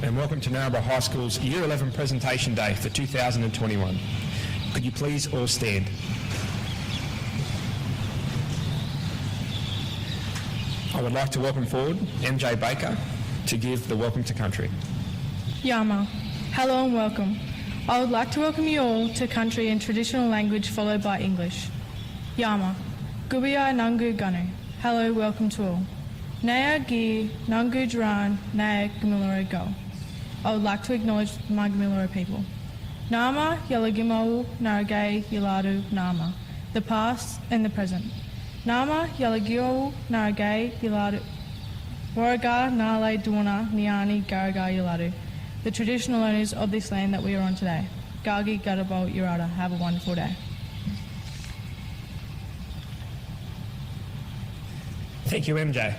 and welcome to Narrabri High School's Year 11 Presentation Day for 2021. Could you please all stand? I would like to welcome forward MJ Baker to give the welcome to country. Yama, hello and welcome. I would like to welcome you all to country in traditional language followed by English. Yama, Gubiya Nangu Ganu, hello, welcome to all. Naya Gi Nangu Jaran Naya Gamiloro Go. I would like to acknowledge my Gamiloro people. Nama Yalagimau Naragay Yaladu Nama, the past and the present. Nama Yalagio Naragay Yaladu Waraga Nale Duna Niani Garaga Yaladu, the traditional owners of this land that we are on today. Gagi Gadabal Yurada, have a wonderful day. Thank you, MJ.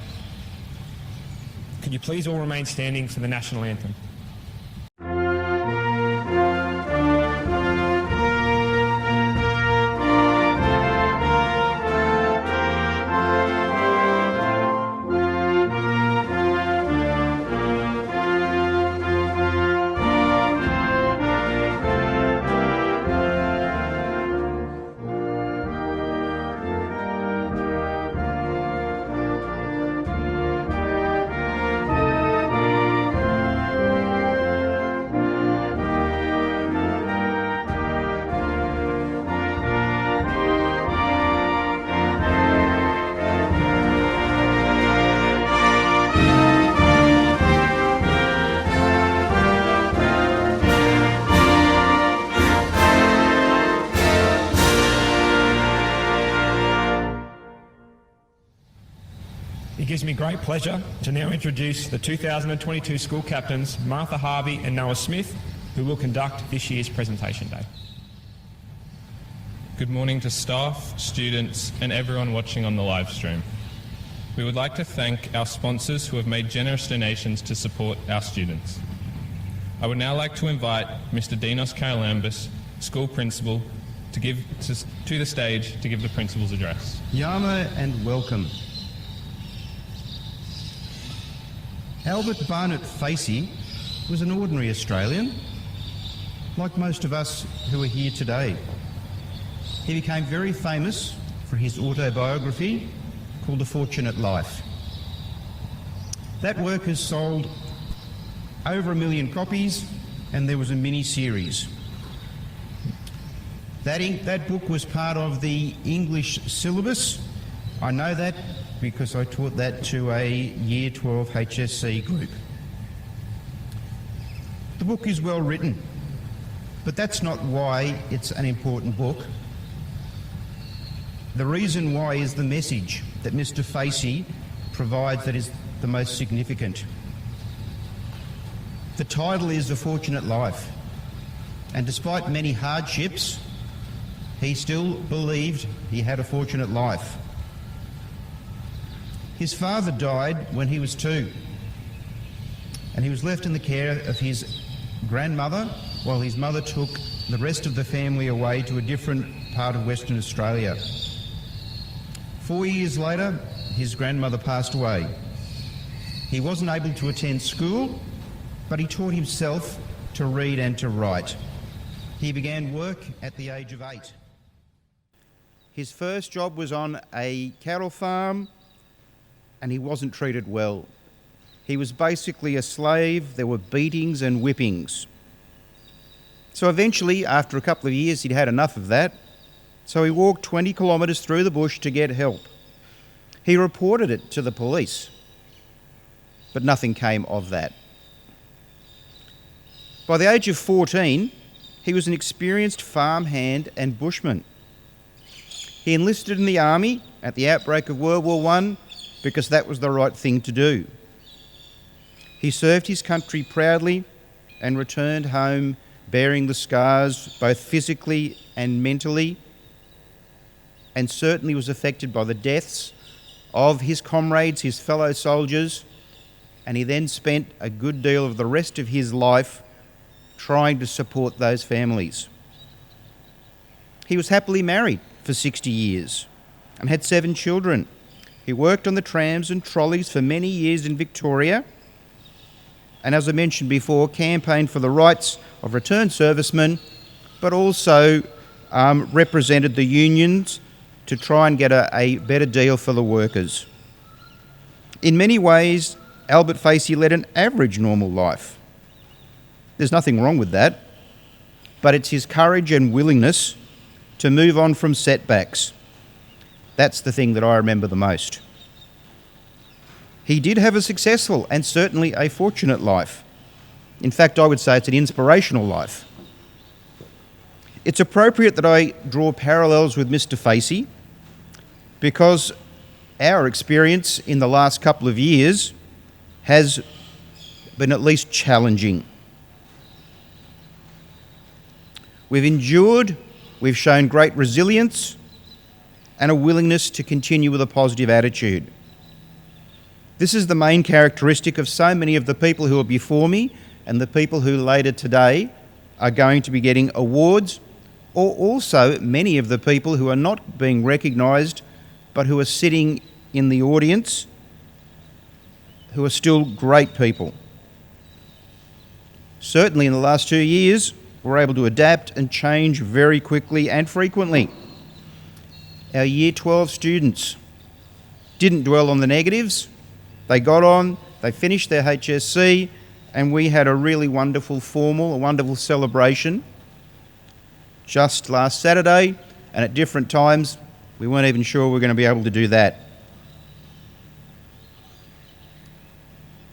Could you please all remain standing for the national anthem? It gives me great pleasure to now introduce the 2022 school captains, Martha Harvey and Noah Smith, who will conduct this year's presentation day. Good morning to staff, students and everyone watching on the live stream. We would like to thank our sponsors who have made generous donations to support our students. I would now like to invite Mr. Dinos Karalambis, school principal, to the stage to give the principal's address. Yama and welcome. Albert Barnett Facey was an ordinary Australian, like most of us who are here today. He became very famous for his autobiography called A Fortunate Life. That work has sold over 1 million copies, and there was a mini-series. That book was part of the English syllabus. I know that because I taught that to a Year 12 HSC group. The book is well written, but that's not why it's an important book. The reason why is the message that Mr. Facey provides that is the most significant. The title is A Fortunate Life, and despite many hardships, he still believed he had a fortunate life. His father died when he was 2, and he was left in the care of his grandmother while his mother took the rest of the family away to a different part of Western Australia. 4 years later, his grandmother passed away. He wasn't able to attend school, but he taught himself to read and to write. He began work at the age of 8. His first job was on a cattle farm, and he wasn't treated well. He was basically a slave. There were beatings and whippings. So eventually, after a couple of years, he'd had enough of that. So he walked 20 kilometres through the bush to get help. He reported it to the police, but nothing came of that. By the age of 14, he was an experienced farmhand and bushman. He enlisted in the army at the outbreak of World War I because that was the right thing to do. He served his country proudly and returned home bearing the scars both physically and mentally, and certainly was affected by the deaths of his comrades, his fellow soldiers, and he then spent a good deal of the rest of his life trying to support those families. He was happily married for 60 years and had 7 children. He worked on the trams and trolleys for many years in Victoria, and, as I mentioned before, campaigned for the rights of returned servicemen, but also represented the unions to try and get a better deal for the workers. In many ways, Albert Facey led an average normal life. There's nothing wrong with that, but it's his courage and willingness to move on from setbacks. That's the thing that I remember the most. He did have a successful and certainly a fortunate life. In fact, I would say it's an inspirational life. It's appropriate that I draw parallels with Mr. Facey because our experience in the last couple of years has been at least challenging. We've endured, we've shown great resilience and a willingness to continue with a positive attitude. This is the main characteristic of so many of the people who are before me and the people who later today are going to be getting awards, or also many of the people who are not being recognised but who are sitting in the audience who are still great people. Certainly in the last 2 years, we're able to adapt and change very quickly and frequently. Our Year 12 students didn't dwell on the negatives. They got on, they finished their HSC, and we had a really wonderful wonderful celebration just last Saturday, and at different times we weren't even sure we were going to be able to do that.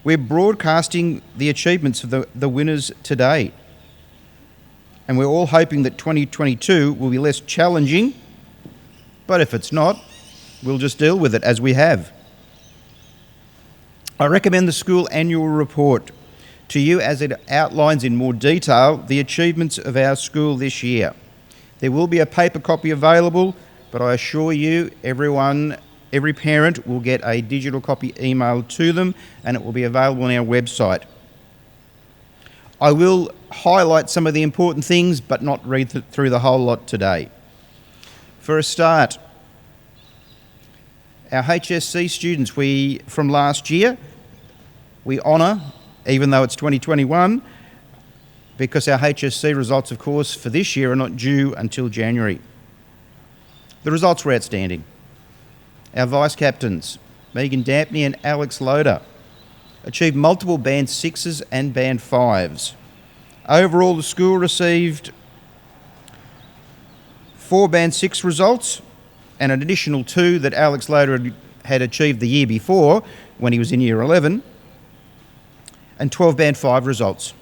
We're broadcasting the achievements of the winners today, and we're all hoping that 2022 will be less challenging, but if it's not, we'll just deal with it as we have. I recommend the school annual report to you as it outlines in more detail the achievements of our school this year. There will be a paper copy available, but I assure you every parent will get a digital copy emailed to them, and it will be available on our website. I will highlight some of the important things, but not read through the whole lot today. For a start, our HSC students, from last year, we honour, even though it's 2021, because our HSC results, of course, for this year are not due until January. The results were outstanding. Our vice captains, Megan Dampney and Alex Loader, achieved multiple Band 6s and Band 5s. Overall, the school received 4 Band 6 results and an additional 2 that Alex Loader had achieved the year before when he was in Year 11, and 12 Band 5 results.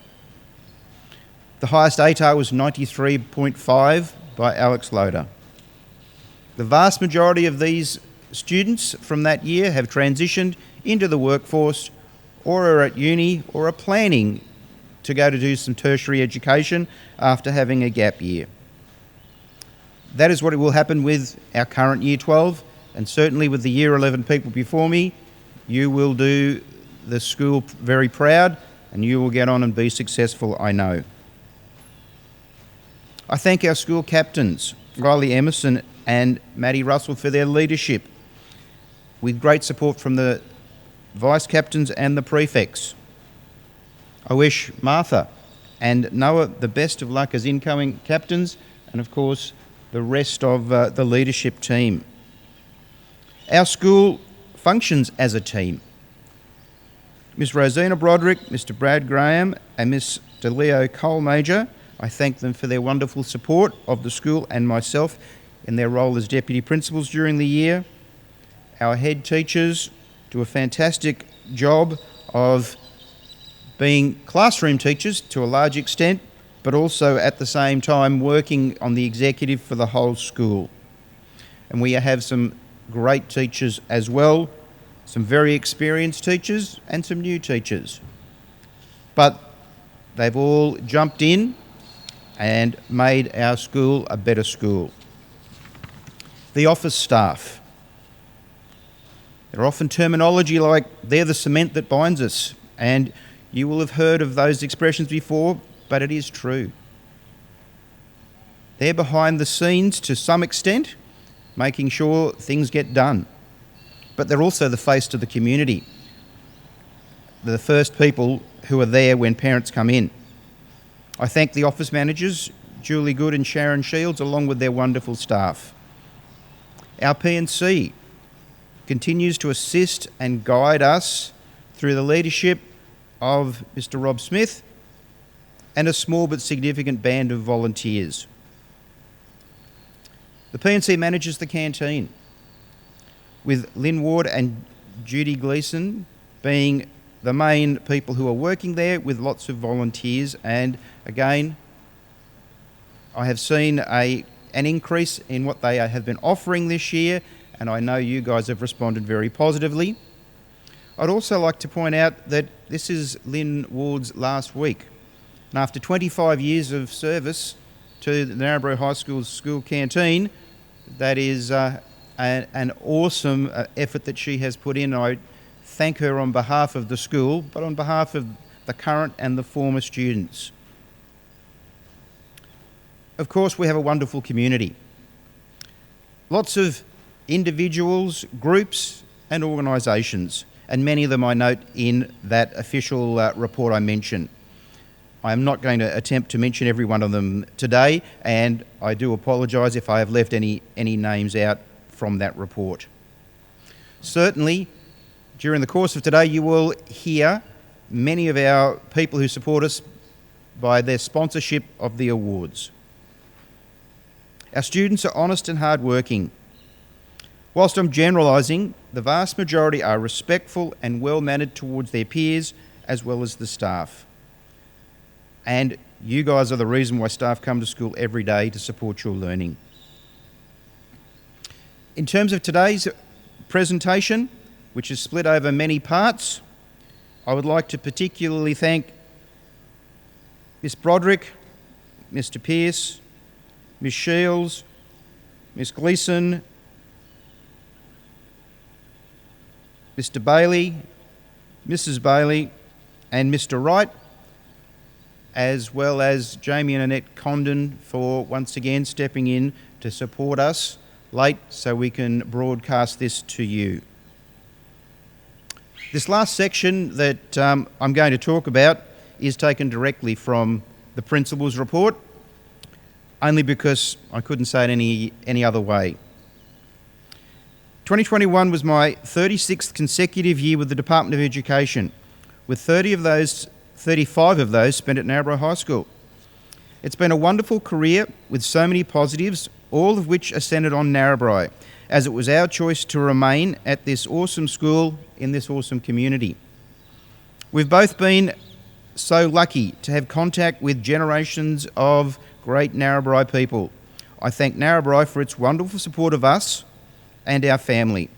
The highest ATAR was 93.5 by Alex Loader. The vast majority of these students from that year have transitioned into the workforce or are at uni or are planning to go to do some tertiary education after having a gap year. That is what will happen with our current Year 12, and certainly with the Year 11 people before me. You will do the school very proud, and you will get on and be successful, I know. I thank our school captains, Riley Emerson and Maddie Russell, for their leadership, with great support from the vice captains and the prefects. I wish Martha and Noah the best of luck as incoming captains, and of course the rest of the leadership team. Our school functions as a team. Ms Rosina Broderick, Mr Brad Graham and Ms Leo Cole-Major, I thank them for their wonderful support of the school and myself in their role as deputy principals during the year. Our head teachers do a fantastic job of being classroom teachers to a large extent, but also at the same time working on the executive for the whole school. And we have some great teachers as well, some very experienced teachers and some new teachers. But they've all jumped in and made our school a better school. The office staff. There are often terminology like, they're the cement that binds us, and you will have heard of those expressions before, but it is true. They're behind the scenes to some extent, making sure things get done. But they're also the face to the community. They're the first people who are there when parents come in. I thank the office managers, Julie Good and Sharon Shields, along with their wonderful staff. Our P&C continues to assist and guide us through the leadership of Mr. Rob Smith and a small but significant band of volunteers. The P&C manages the canteen, with Lynn Ward and Judy Gleeson being the main people who are working there, with lots of volunteers. And again, I have seen an increase in what they have been offering this year, and I know you guys have responded very positively. I'd also like to point out that this is Lynn Ward's last week. And after 25 years of service to the Narrabri High School's school canteen, that is an awesome effort that she has put in. I thank her on behalf of the school, but on behalf of the current and the former students. Of course, we have a wonderful community. Lots of individuals, groups and organisations, and many of them I note in that official report I mentioned. I am not going to attempt to mention every one of them today, and I do apologise if I have left any names out from that report. Certainly, during the course of today, you will hear many of our people who support us by their sponsorship of the awards. Our students are honest and hard-working. Whilst I'm generalising, the vast majority are respectful and well-mannered towards their peers as well as the staff. And you guys are the reason why staff come to school every day to support your learning. In terms of today's presentation, which is split over many parts, I would like to particularly thank Miss Broderick, Mr. Pearce, Miss Shields, Miss Gleeson, Mr. Bailey, Mrs. Bailey, and Mr. Wright, as well as Jamie and Annette Condon for once again stepping in to support us late so we can broadcast this to you. This last section that I'm going to talk about is taken directly from the principal's report, only because I couldn't say it any other way. 2021 was my 36th consecutive year with the Department of Education, with 35 of those spent at Narrabri High School. It's been a wonderful career with so many positives, all of which are centred on Narrabri, as it was our choice to remain at this awesome school in this awesome community. We've both been so lucky to have contact with generations of great Narrabri people. I thank Narrabri for its wonderful support of us and our family.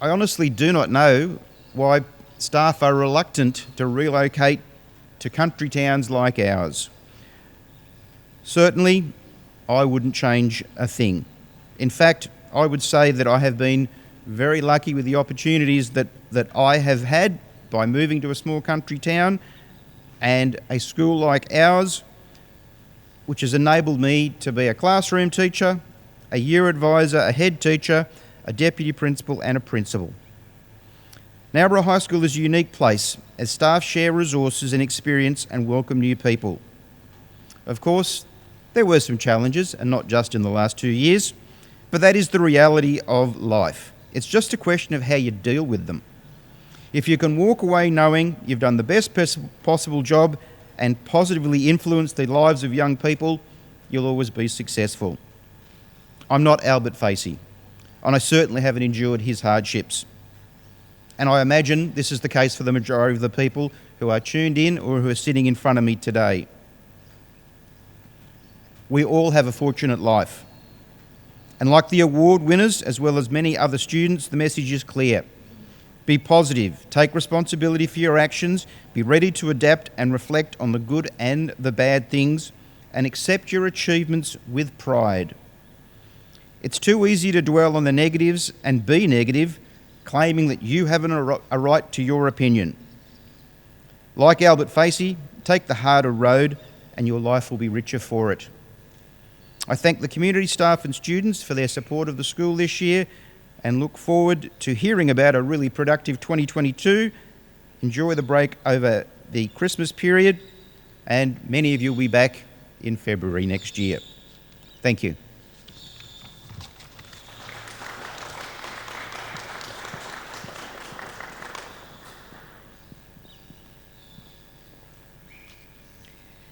I honestly do not know why staff are reluctant to relocate to country towns like ours. Certainly, I wouldn't change a thing. In fact, I would say that I have been very lucky with the opportunities that I have had by moving to a small country town and a school like ours, which has enabled me to be a classroom teacher, a year advisor, a head teacher, a deputy principal and a principal. Narrabri High School is a unique place as staff share resources and experience and welcome new people. Of course, there were some challenges, and not just in the last 2 years, but that is the reality of life. It's just a question of how you deal with them. If you can walk away knowing you've done the best possible job and positively influence the lives of young people, you'll always be successful. I'm not Albert Facey, and I certainly haven't endured his hardships. And I imagine this is the case for the majority of the people who are tuned in or who are sitting in front of me today. We all have a fortunate life. And like the award winners, as well as many other students, the message is clear. Be positive, take responsibility for your actions, be ready to adapt and reflect on the good and the bad things, and accept your achievements with pride. It's too easy to dwell on the negatives and be negative, claiming that you have a right to your opinion. Like Albert Facey, take the harder road and your life will be richer for it. I thank the community staff and students for their support of the school this year and look forward to hearing about a really productive 2022, enjoy the break over the Christmas period, and many of you will be back in February next year. Thank you.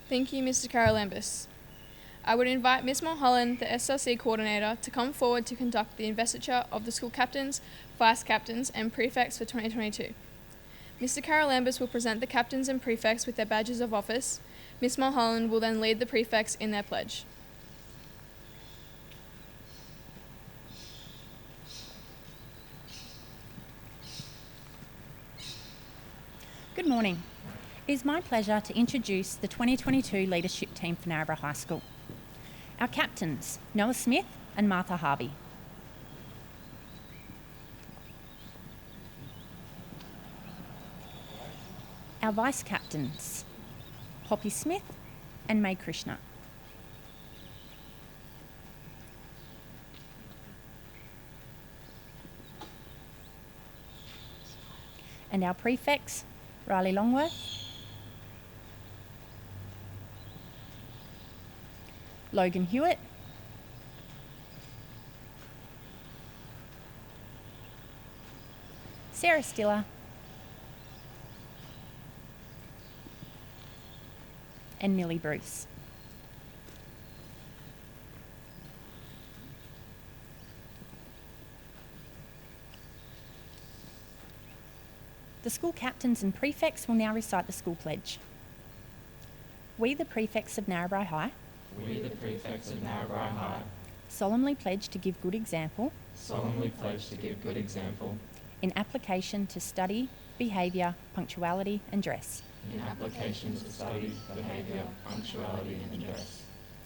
Thank you, Mr. Carolambis. I would invite Ms. Mulholland, the SLC coordinator, to come forward to conduct the investiture of the school captains, vice captains and prefects for 2022. Mr. Carolambis will present the captains and prefects with their badges of office. Ms. Mulholland will then lead the prefects in their pledge. Good morning. It is my pleasure to introduce the 2022 leadership team for Narrabri High School. Our captains, Noah Smith and Martha Harvey. Our vice captains, Poppy Smith and May Krishna. And our prefects, Riley Longworth, Logan Hewitt, Sarah Stiller, and Millie Bruce. The school captains and prefects will now recite the school pledge. We, the prefects of Narrabri High, We, the prefects of Narrabri High, solemnly pledge to give good example solemnly pledge to give good example in application to study, behaviour, punctuality and dress. in application to study, behaviour, punctuality and dress.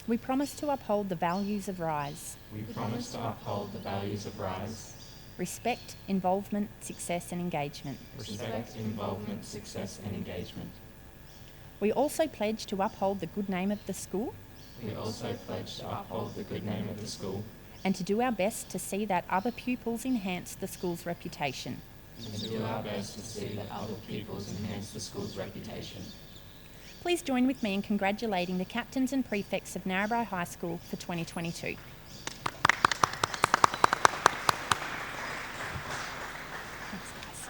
We promise to uphold the values of RISE, We promise to uphold the values of RISE, respect, involvement, success and engagement. respect, involvement, success and engagement. We also pledge to uphold the good name of the school We also pledge to uphold the good name of the school and to do our best to see that other pupils enhance the school's reputation. and to do our best to see that other pupils enhance the school's reputation. Please join with me in congratulating the captains and prefects of Narrabri High School for 2022. Thanks, guys.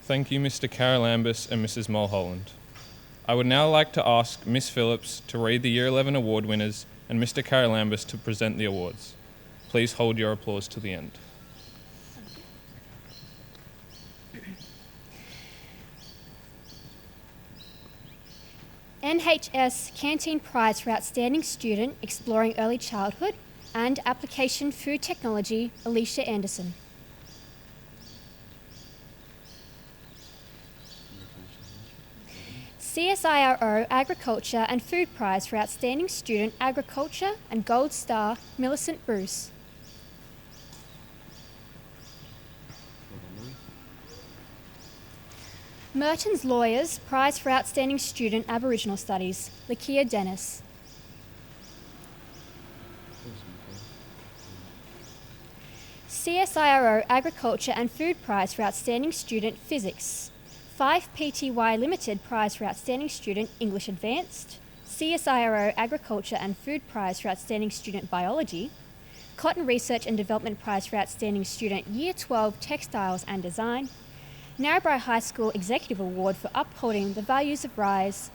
Thank you, Mr. Carolambis and Mrs. Mulholland. I would now like to ask Miss Phillips to read the Year 11 award winners and Mr. Carolambis to present the awards. Please hold your applause to the end. NHS Canteen Prize for Outstanding Student Exploring Early Childhood and Application Food Technology, Alicia Anderson. CSIRO Agriculture and Food Prize for Outstanding Student Agriculture and Gold Star, Millicent Bruce. Merton's Lawyers Prize for Outstanding Student Aboriginal Studies, Lakia Dennis. CSIRO Agriculture and Food Prize for Outstanding Student Physics, 5 PTY Limited Prize for Outstanding Student English Advanced, CSIRO Agriculture and Food Prize for Outstanding Student Biology, Cotton Research and Development Prize for Outstanding Student Year 12 Textiles and Design, Narrabri High School Executive Award for upholding the values of RISE,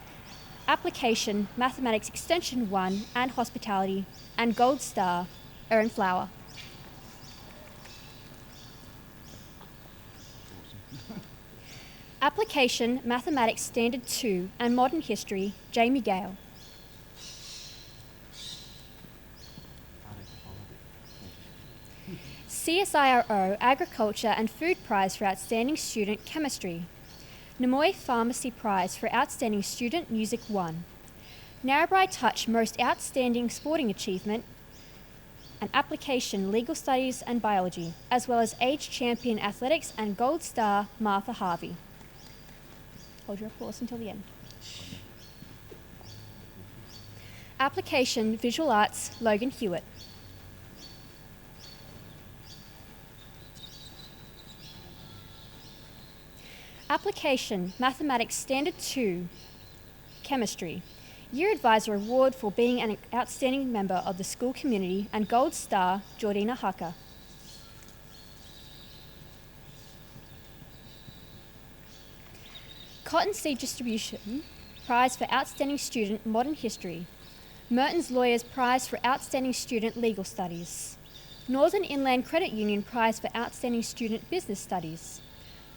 Application Mathematics Extension 1 and Hospitality, and Gold Star, Erin Flower. Application Mathematics Standard 2 and Modern History, Jamie Gale. CSIRO Agriculture and Food Prize for Outstanding Student Chemistry, Namoy Pharmacy Prize for Outstanding Student Music 1, Narrabri Touch Most Outstanding Sporting Achievement, and Application Legal Studies and Biology, as well as Age Champion Athletics and Gold Star Martha Harvey. Hold your applause until the end. Application Visual Arts, Logan Hewitt. Application Mathematics Standard 2, Chemistry. Year Advisor Award for being an outstanding member of the school community and Gold Star, Jordina Hucker. Cotton Seed Distribution Prize for Outstanding Student Modern History. Merton's Lawyers Prize for Outstanding Student Legal Studies. Northern Inland Credit Union Prize for Outstanding Student Business Studies.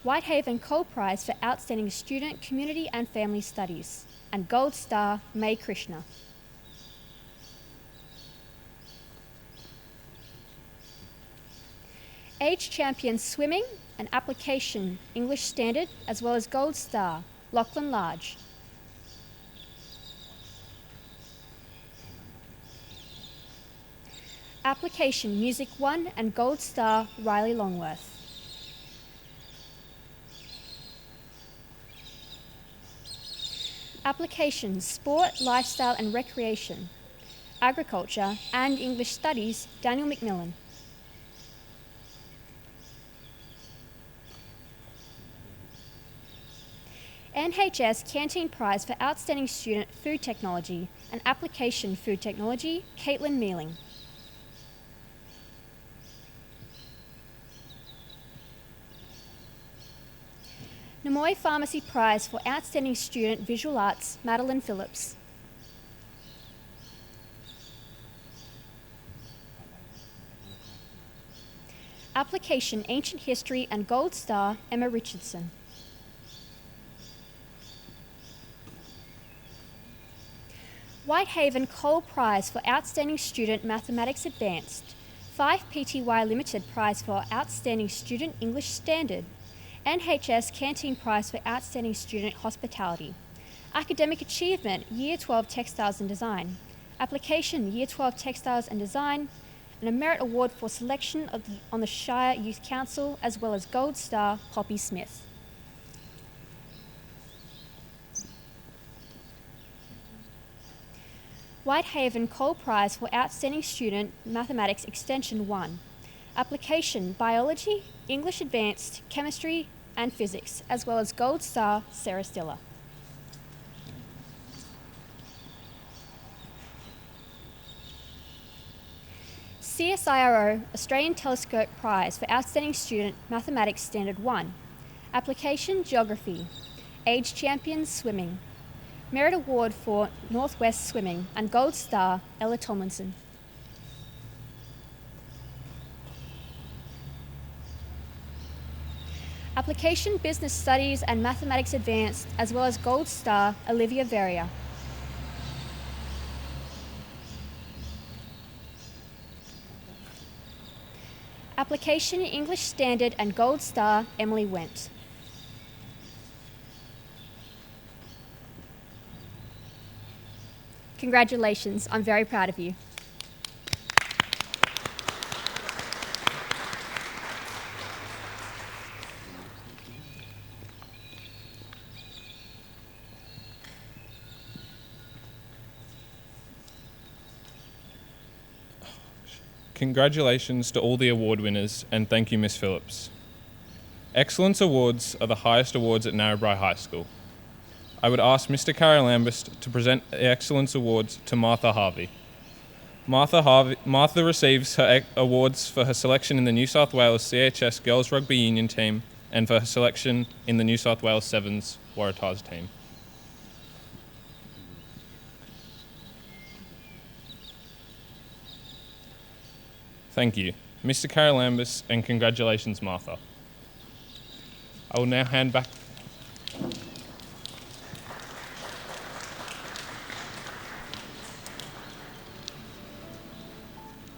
Whitehaven Cole Prize for Outstanding Student Community and Family Studies. And Gold Star, May Krishna. Age Champion Swimming and Application English Standard, as well as Gold Star, Lachlan Large. Application Music 1 and Gold Star, Riley Longworth. Applications Sport, Lifestyle and Recreation, Agriculture and English Studies, Daniel McMillan. NHS Canteen Prize for Outstanding Student Food Technology and Application Food Technology, Caitlin Mealing. Namoy Pharmacy Prize for Outstanding Student Visual Arts, Madeline Phillips. Application Ancient History and Gold Star, Emma Richardson. Whitehaven Cole Prize for Outstanding Student Mathematics Advanced. 5 Pty Limited Prize for Outstanding Student English Standard. NHS Canteen Prize for Outstanding Student Hospitality. Academic Achievement, Year 12 Textiles and Design. Application, Year 12 Textiles and Design. And a Merit Award for Selection on the Shire Youth Council, as well as Gold Star, Poppy Smith. Whitehaven Cole Prize for Outstanding Student Mathematics Extension 1. Application, Biology, English Advanced, Chemistry and Physics, as well as Gold Star, Sarah Stiller. CSIRO Australian Telescope Prize for Outstanding Student Mathematics Standard 1. Application, Geography. Age Champion, Swimming. Merit Award for Northwest Swimming and Gold Star, Ella Tomlinson. Application Business Studies and Mathematics Advanced, as well as Gold Star, Olivia Verrier. Application English Standard and Gold Star, Emily Wendt. Congratulations, I'm very proud of you. Congratulations to all the award winners, and thank you, Ms. Phillips. Excellence Awards are the highest awards at Narrabri High School. I would ask Mr. Carolambis to present the Excellence Awards to Martha Harvey. Martha receives her awards for her selection in the New South Wales CHS Girls Rugby Union team and for her selection in the New South Wales Sevens Waratahs team. Thank you, Mr. Carolambis, and congratulations, Martha. I will now hand back.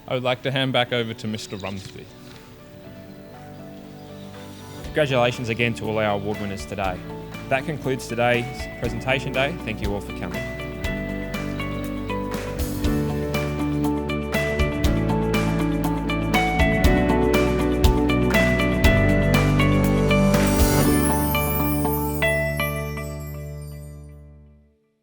I would like to hand back over to Mr. Rumsby. Congratulations again to all our award winners today. That concludes today's presentation day. Thank you all for coming.